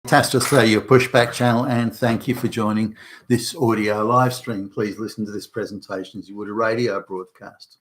Metastasis, your pushback channel, and thank you for joining this audio live stream. Please listen to this presentation as you would a radio broadcast.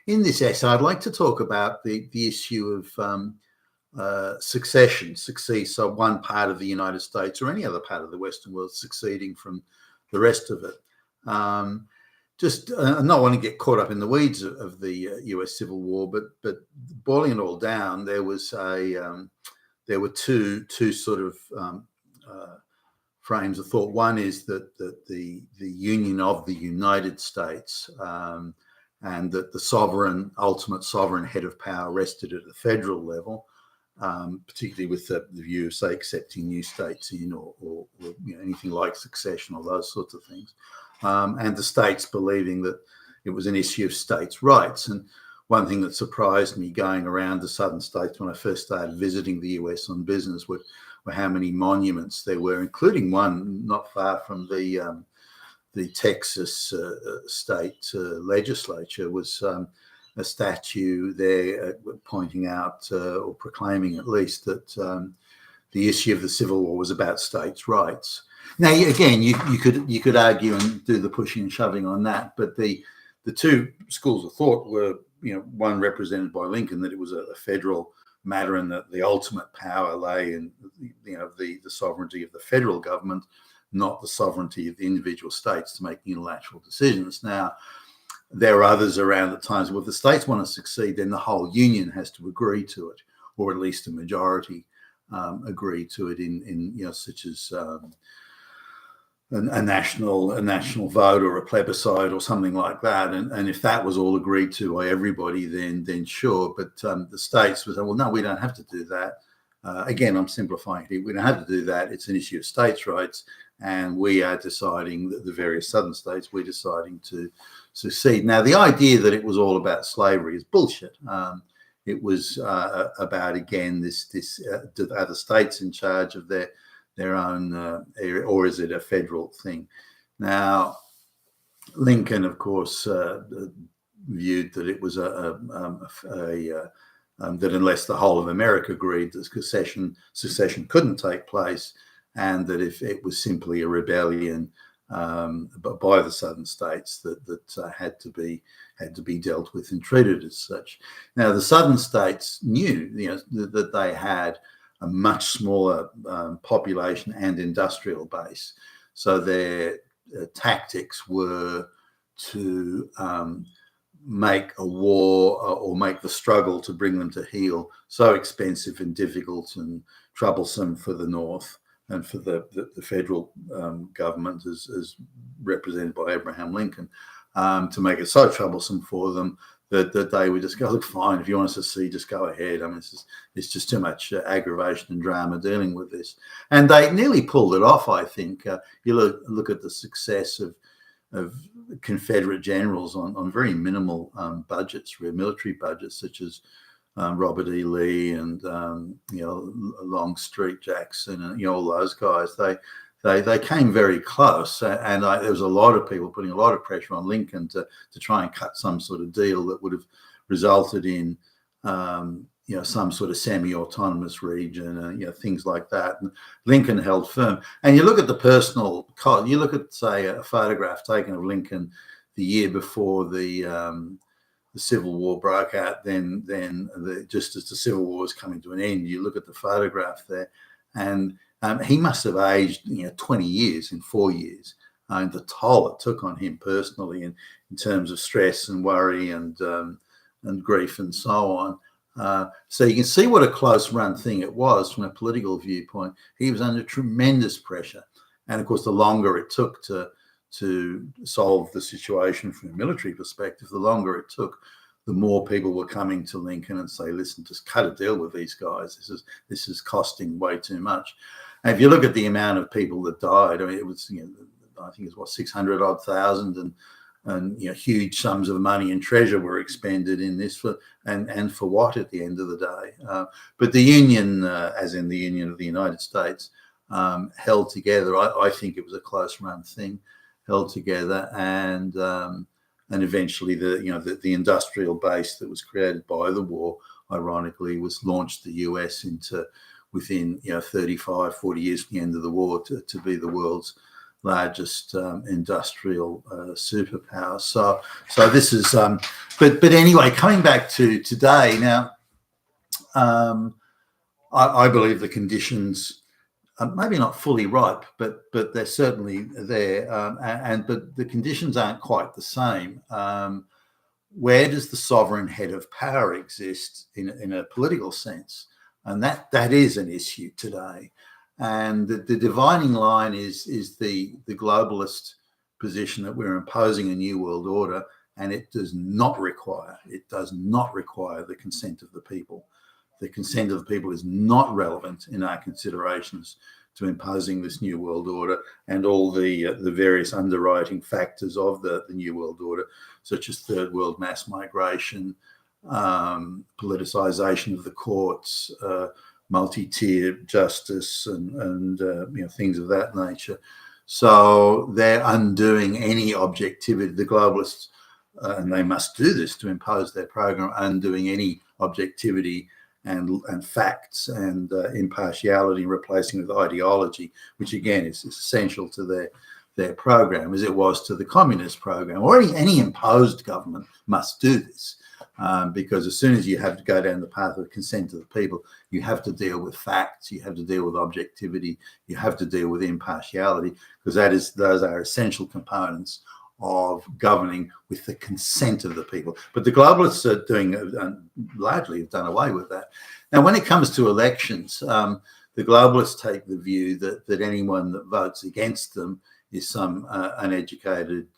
In this essay, I'd like to talk about the issue of secession, so one part of the United States or any other part of the Western world seceding from the rest of it. I not want to get caught up in the weeds of the US Civil War, but boiling it all down, there were two sort of frames of thought. One is that the union of the United States and that the ultimate sovereign head of power rested at the federal level, particularly with the view of, say, accepting new states in or anything like secession or those sorts of things, and the states believing that it was an issue of states' rights. And one thing that surprised me going around the southern states when I first started visiting the US on business were how many monuments there were, including one not far from the Texas state legislature was a statue there pointing out or proclaiming at least that the issue of the Civil War was about states' rights. Now, again, you could argue and do the pushing and shoving on that, but the two schools of thought were, one represented by Lincoln, that it was a federal matter and that the ultimate power lay in, the sovereignty of the federal government, not the sovereignty of the individual states to make unilateral decisions. Now, there are others around at times, well, if the states want to succeed, then the whole union has to agree to it, or at least a majority agree to it in such as a national vote or a plebiscite or something like that, and if that was all agreed to by everybody, then sure. But the states would say, well, no, we don't have to do that. Again, I'm simplifying it. We don't have to do that. It's an issue of states' rights, and we are deciding that the various southern states, we're deciding to secede. Now, the idea that it was all about slavery is bullshit. It was about, again, are the states in charge of their own area, or is it a federal thing? Now, Lincoln, of course, viewed that it was that unless the whole of America agreed, that secession couldn't take place, and that if it was simply a rebellion by the southern states that had to be dealt with and treated as such. Now, the southern states knew, that they had a much smaller population and industrial base. So their tactics were to make a war or make the struggle to bring them to heel so expensive and difficult and troublesome for the North and for the federal government as represented by Abraham Lincoln, to make it so troublesome for them that they would just go, look, fine, if you want us to see, just go ahead. I mean, it's just too much aggravation and drama dealing with this. And they nearly pulled it off, I think. You look at the success of Confederate generals on very minimal budgets, military budgets, such as Robert E. Lee and, Longstreet Jackson and, all those guys. They came very close, and there was a lot of people putting a lot of pressure on Lincoln to try and cut some sort of deal that would have resulted in, some sort of semi-autonomous region, things like that. And Lincoln held firm. And you look at the personal, you look at, say, a photograph taken of Lincoln the year before the Civil War broke out. Then just as the Civil War was coming to an end, you look at the photograph there, and he must have aged, 20 years in 4 years. And the toll it took on him personally in terms of stress and worry and grief and so on. So you can see what a close run thing it was from a political viewpoint. He was under tremendous pressure. And of course, the longer it took to solve the situation from a military perspective, the longer it took, the more people were coming to Lincoln and say, listen, just cut a deal with these guys. This is costing way too much. And if you look at the amount of people that died, I mean, it was, I think it was 600 odd thousand, and huge sums of money and treasure were expended in this and for what at the end of the day. But the Union, as in the Union of the United States, held together. I think it was a close run thing, held together, and eventually the industrial base that was created by the war, ironically, was launched the US into within 35, 40 years from the end of the war to be the world's largest industrial superpower. So this is, but anyway, coming back to today now, I believe the conditions are maybe not fully ripe, but they're certainly there, but the conditions aren't quite the same. Where does the sovereign head of power exist in a political sense? And that is an issue today. And the dividing line is the globalist position that we're imposing a new world order, and it does not require the consent of the people. The consent of the people is not relevant in our considerations to imposing this new world order and all the various underwriting factors of the new world order, such as third world mass migration, politicization of the courts, multi-tier justice, and things of that nature. So they're undoing any objectivity. The globalists, and they must do this to impose their program, undoing any objectivity and facts and impartiality, replacing with ideology, which again is essential to their program, as it was to the communist program. Or any imposed government must do this, because as soon as you have to go down the path of consent of the people, you have to deal with facts, you have to deal with objectivity, you have to deal with impartiality, because those are essential components of governing with the consent of the people. But the globalists are largely have done away with that. Now, when it comes to elections, the globalists take the view that anyone that votes against them is some uneducated,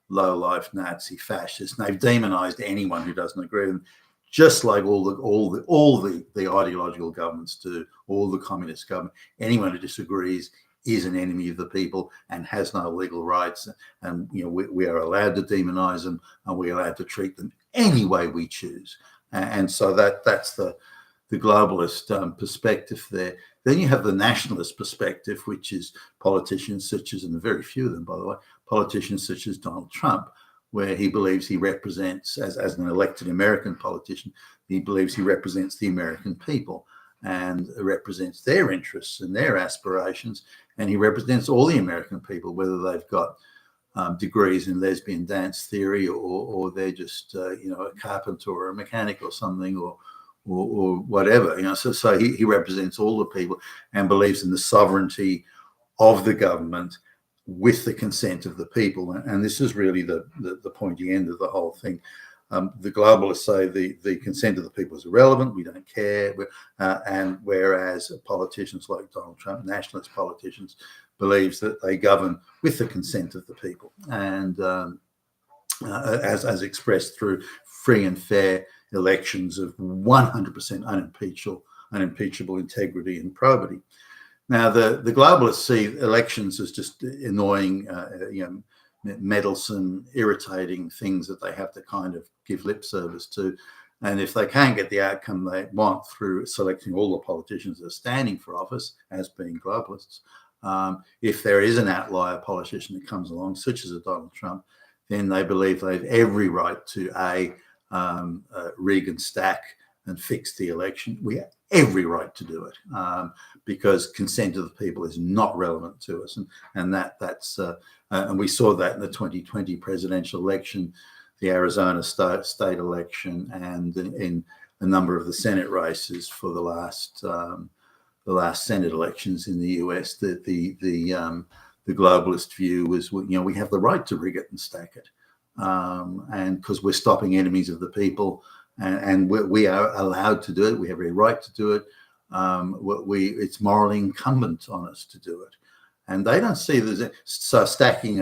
low-life Nazi fascist. And they've demonized anyone who doesn't agree with them, just like all the ideological governments do, all the communist government. Anyone who disagrees is an enemy of the people and has no legal rights, and we are allowed to demonize them, and we're allowed to treat them any way we choose. And so that's the globalist perspective there. Then you have the nationalist perspective, which is politicians such as, and very few of them, by the way, politicians such as Donald Trump, where he believes he represents, as an elected American politician, he believes he represents the American people and represents their interests and their aspirations. And he represents all the American people, whether they've got degrees in lesbian dance theory or they're just, a carpenter or a mechanic or something, or whatever. So he represents all the people and believes in the sovereignty of the government with the consent of the people. And this is really the pointy end of the whole thing. The globalists say the consent of the people is irrelevant, we don't care, and whereas politicians like Donald Trump, nationalist politicians, believes that they govern with the consent of the people, and as expressed through free and fair elections of 100% unimpeachable integrity and probity. Now, the globalists see elections as just annoying, meddlesome, irritating things that they have to kind of give lip service to. And if they can't get the outcome they want through selecting all the politicians that are standing for office as being globalists, if there is an outlier politician that comes along, such as a Donald Trump, then they believe they have every right to rig and stack and fix the election. We have every right to do it, because consent of the people is not relevant to us, and that's and we saw that in the 2020 presidential election, the Arizona state election, and in a number of the Senate races for the last Senate elections in the US. The globalist view was, we have the right to rig it and stack it, and because we're stopping enemies of the people. And we are allowed to do it. We have a right to do it. It's morally incumbent on us to do it. And they don't see this. So stacking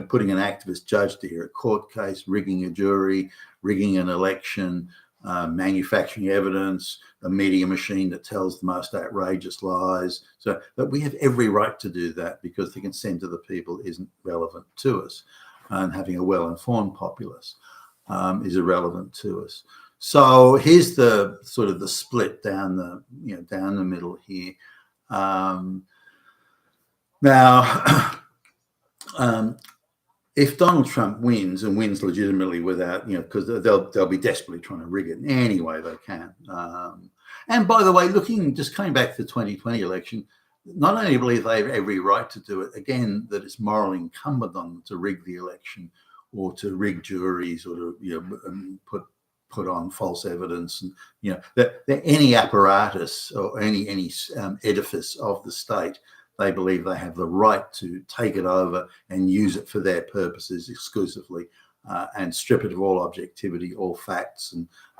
putting an activist judge to hear a court case, rigging a jury, rigging an election, manufacturing evidence, a media machine that tells the most outrageous lies. So that we have every right to do that, because the consent of the people isn't relevant to us, and having a well-informed populace is irrelevant to us. So here's the sort of the split down the middle here. Now, if Donald Trump wins and wins legitimately without, because they'll be desperately trying to rig it in any way they can. And by the way, just coming back to the 2020 election, not only believe they have every right to do it, again, that it's morally incumbent on them to rig the election or to rig juries or to put on false evidence, and that any apparatus or any edifice of the state, they believe they have the right to take it over and use it for their purposes exclusively, and strip it of all objectivity, all facts,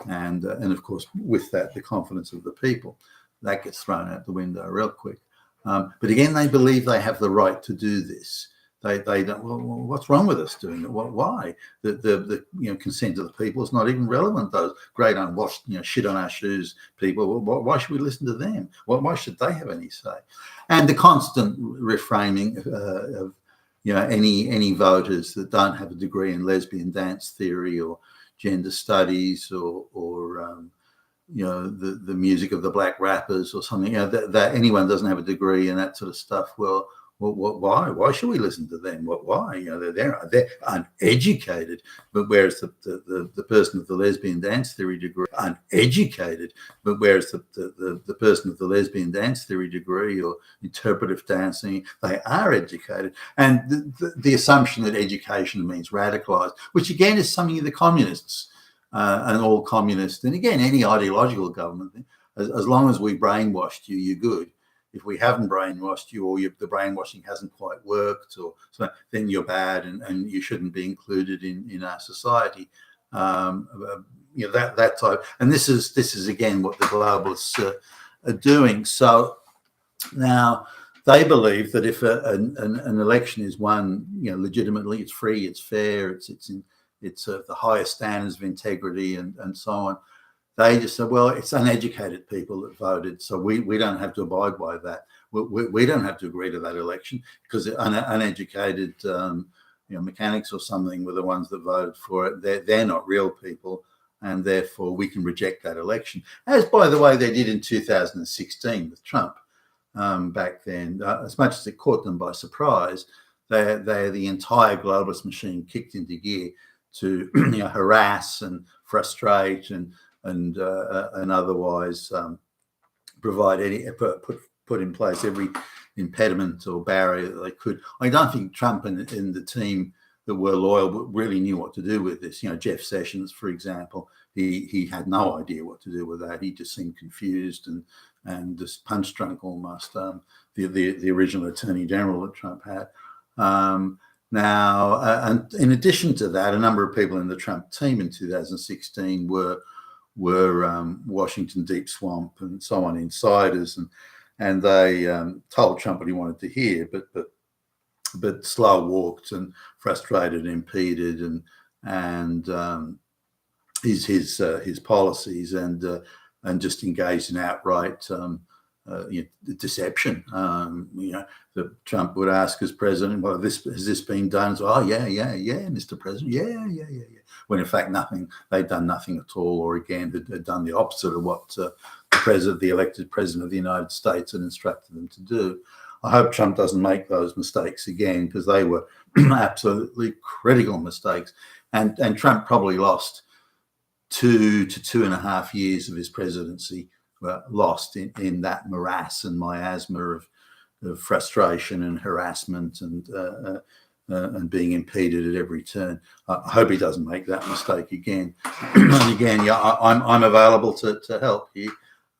and of course with that the confidence of the people. That gets thrown out the window real quick. But again, they believe they have the right to do this. They don't. Well, what's wrong with us doing it? Why? The consent of the people is not even relevant. Those great unwashed shit on our shoes people. Why should we listen to them? Why should they have any say? And the constant reframing of any voters that don't have a degree in lesbian dance theory or gender studies or the music of the black rappers or something, that anyone doesn't have a degree and that sort of stuff. Well, why should we listen to them? Why? They're uneducated. But whereas the person with the lesbian dance theory degree uneducated, but whereas the person with the lesbian dance theory degree or interpretive dancing, they are educated. And the assumption that education means radicalized, which again is something of the communists and all communists, and again any ideological government, as long as we brainwashed you, you're good. If we haven't brainwashed you, or the brainwashing hasn't quite worked, or so, then you're bad and you shouldn't be included in our society. That type. And this is again what the globalists are doing. So now they believe that if an election is won, legitimately, it's free, it's fair, it's the highest standards of integrity and so on. They just said, well, it's uneducated people that voted, so we don't have to abide by that. We don't have to agree to that election because uneducated mechanics or something were the ones that voted for it. They're not real people, and therefore we can reject that election. As, by the way, they did in 2016 with Trump. Back then, as much as it caught them by surprise, the entire globalist machine kicked into gear to harass and frustrate and otherwise put in place every impediment or barrier that they could. I don't think Trump and the team that were loyal really knew what to do with this. Jeff Sessions, for example, he had no idea what to do with that. He just seemed confused and just punch drunk almost. The original Attorney General that Trump had. Now, and in addition to that, a number of people in the Trump team in 2016 were Washington Deep Swamp and so on insiders, and they told Trump what he wanted to hear, but slow walked and frustrated and impeded and his policies and just engaged in outright deception. That Trump would ask as president, well, has this been done? So, oh yeah, Mr. President, yeah. When in fact they'd done nothing at all, or again had done the opposite of what the elected president of the United States had instructed them to do. I hope Trump doesn't make those mistakes again, because they were absolutely critical mistakes. And Trump probably lost 2 to 2.5 years of his presidency, lost in that morass and miasma of frustration and harassment and being impeded at every turn. I hope he doesn't make that mistake again. And again, I'm available to help here.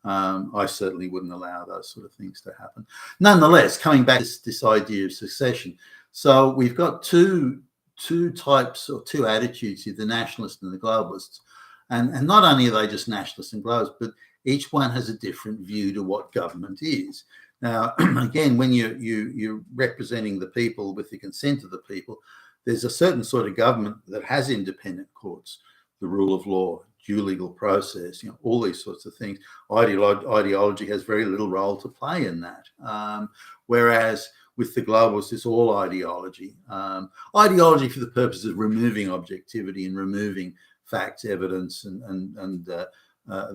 I certainly wouldn't allow those sort of things to happen. Nonetheless, coming back to this idea of secession. So we've got two types or two attitudes here, the nationalists and the globalists. And not only are they just nationalists and globalists, but each one has a different view to what government is. Now, again, when you're representing the people with the consent of the people, there's a certain sort of government that has independent courts, the rule of law, due legal process, all these sorts of things. Ideology has very little role to play in that. Whereas with the globalists, it's all ideology. Ideology for the purpose of removing objectivity and removing facts, evidence, and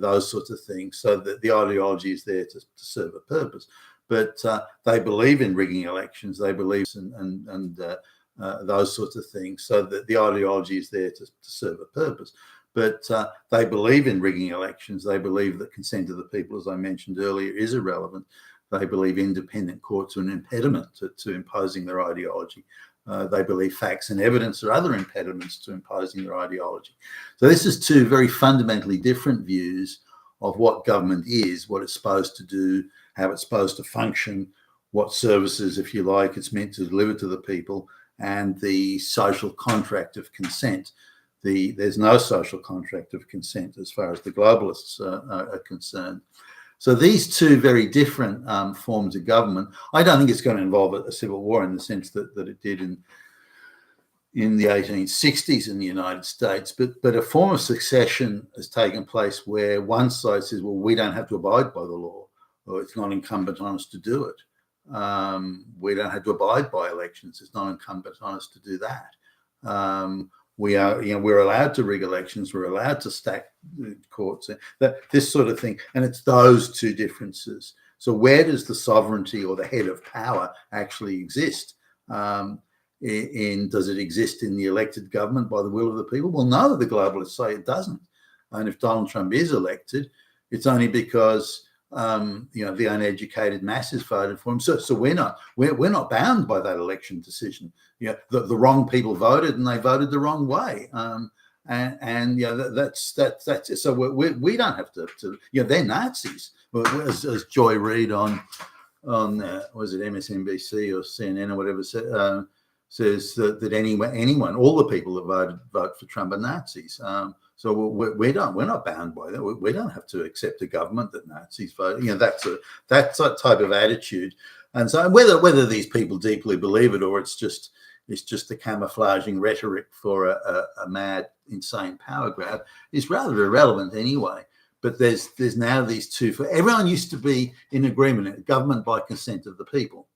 those sorts of things, so that the ideology is there to serve a purpose. But they believe in rigging elections. They believe in those sorts of things, so that the ideology is there to serve a purpose. but they believe in rigging elections. They believe that consent of the people, as I mentioned earlier, is irrelevant. They believe independent courts are an impediment to imposing their ideology. They believe facts and evidence are other impediments to imposing their ideology. So this is two very fundamentally different views of what government is, what it's supposed to do, how it's supposed to function, what services, if you like, it's meant to deliver to the people, and the social contract of consent. There's no social contract of consent as far as the globalists are concerned. So these two very different forms of government, I don't think it's going to involve a civil war in the sense that it did in the 1860s in the United States, but a form of secession has taken place where one side says, well, we don't have to abide by the law, or it's not incumbent on us to do it. We don't have to abide by elections. It's not incumbent on us to do that. We're allowed to rig elections. We're allowed to stack the courts. This sort of thing, and it's those two differences. So where does the sovereignty or the head of power actually exist? Does it exist in the elected government by the will of the people? Well, no, the globalists say it doesn't. And if Donald Trump is elected, it's only because the uneducated masses voted for him. So we're not bound by that election decision. The wrong people voted, and they voted the wrong way. That's it. So we don't have to. They're Nazis. As Joy Reid on was it MSNBC or CNN or whatever says that anyone, all the people that vote for Trump are Nazis. So we're not bound by that. We don't have to accept a government that Nazis vote. That's a type of attitude. And so whether these people deeply believe it or it's just a camouflaging rhetoric for a mad, insane power grab is rather irrelevant anyway. But there's now these two. For everyone used to be in agreement, government by consent of the people.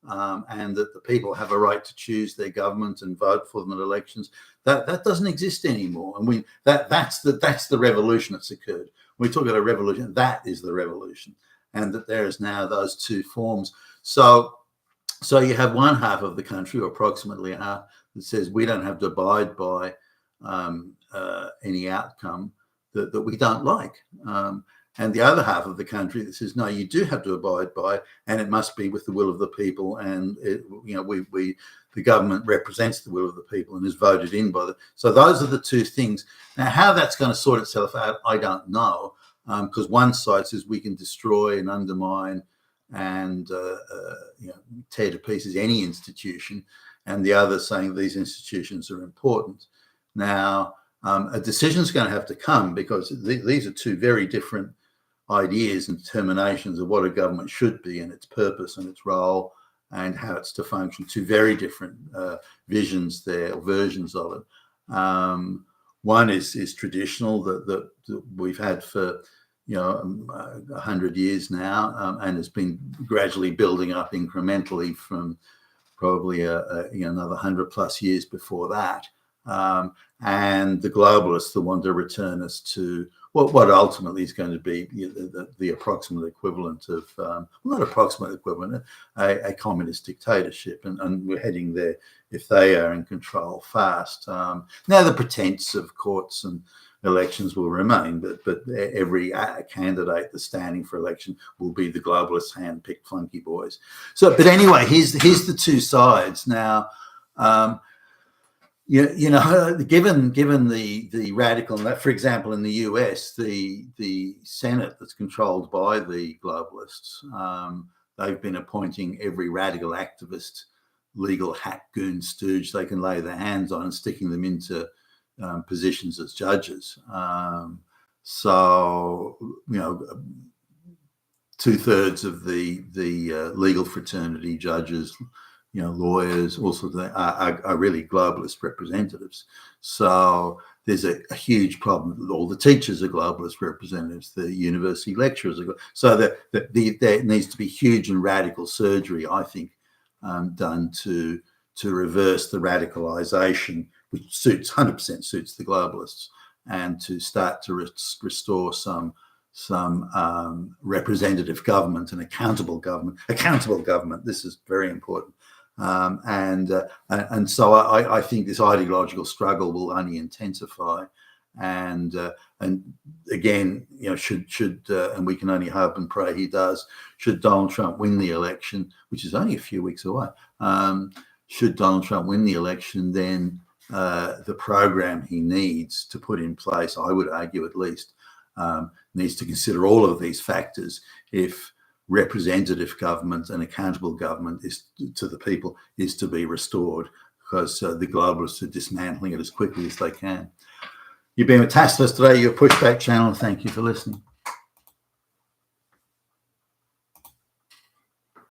And that the people have a right to choose their government and vote for them at elections. That doesn't exist anymore, and that's the revolution that's occurred. We talk about a revolution. That is the revolution, and that there is now those two forms. So you have one half of the country, or approximately a half, that says we don't have to abide by any outcome that we don't like. And the other half of the country that says, no, you do have to abide by, and it must be with the will of the people. And the government represents the will of the people and is voted in by So those are the two things. Now, how that's going to sort itself out, I don't know, because one side says we can destroy and undermine and tear to pieces any institution, and the other saying these institutions are important. Now, a decision is going to have to come because these are two very different ideas and determinations of what a government should be and its purpose and its role and how it's to function. Two very different visions there, or versions of it. One is traditional that we've had for 100 years now, and has been gradually building up incrementally from probably another 100 plus years before that. And the globalists that want to return us to what ultimately is going to be the approximate equivalent of, not approximate equivalent, a communist dictatorship. And we're heading there if they are in control fast. Now, the pretense of courts and elections will remain, but every candidate that's standing for election will be the globalist hand-picked flunky boys. So, but anyway, here's the two sides now. Given the radical, for example, in the US, the Senate that's controlled by the globalists, they've been appointing every radical activist, legal hack, goon, stooge they can lay their hands on and sticking them into positions as judges. So 2/3 of the legal fraternity, judges, lawyers, all sorts of things, are really globalist representatives. So there's a huge problem that all the teachers are globalist representatives, the university lecturers are. So there needs to be huge and radical surgery, I think, done to reverse the radicalization, which 100% suits the globalists, and to start to restore some representative government and accountable government. This is very important. And so I think this ideological struggle will only intensify, And again, should and we can only hope and pray he does. Should Donald Trump win the election, which is only a few weeks away, should Donald Trump win the election, then the program he needs to put in place, I would argue at least, needs to consider all of these factors if representative government and accountable government to the people is to be restored, because the globalists are dismantling it as quickly as they can. You've been with Tacitus today, your Pushback channel. Thank you for listening.